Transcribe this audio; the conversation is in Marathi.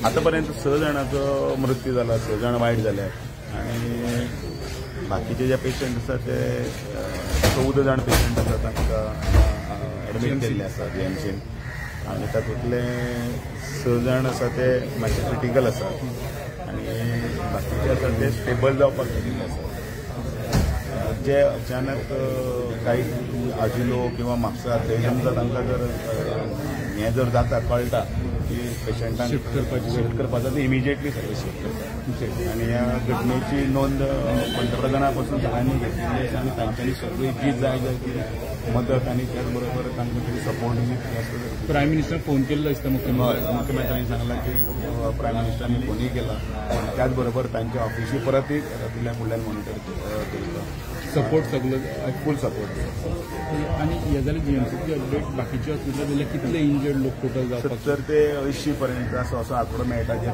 आतापर्यंत 6 जणांचा मृत्यू झाला, 6 जण वाईट झाले आणि बाकीचे जे पेशंट असतात ते 14 जण पेशंट असतात तांकां एडमिट केल्ले आसा जीएमसीन आणि तातूंतले 6 जण आसा ते मातशे क्रिटिकल आसात आणि बाकीचे आसा ते स्टेबल जावपाक गेल्ले आसात. जे अचानक काही आजिलो किंवा म्हापसा थंय समजा तांकां जर हें जर जाता कळटा की पेशंटांक शिफ्ट करपाचो ते इमिजिएटली सर्वीस शिफ्ट करता आणि ह्या घटनेची नोंद पंतप्रधाना पासून सगळ्यांनी घेतलेली आसा आणि तांच्यांनी सगळी जी जाय ती मदत आणि त्याच बरोबर तांकां कितें सपोर्ट बी आसता. प्रायम मिनिस्टर फोन केल्लो दिसता मुख्यमंत्र्यांनी सांगलां की प्रायम मिनिस्टरांनी फोनूय केला. त्याच बरोबर तांच्या ऑफिसी परतय रातिल्ल्या फुडल्यान मॉनिटर करता. सपोर्ट सगळो फूल सपोर्ट. आणि हे जाल्यार जीएमसीची अपडेट बाकीचे हॉस्पिटल जाल्यार कितले इंजर्ड लोक टोटल जावपाक 70 ते 80 पर्यंत असो आंकडो मेळटा जे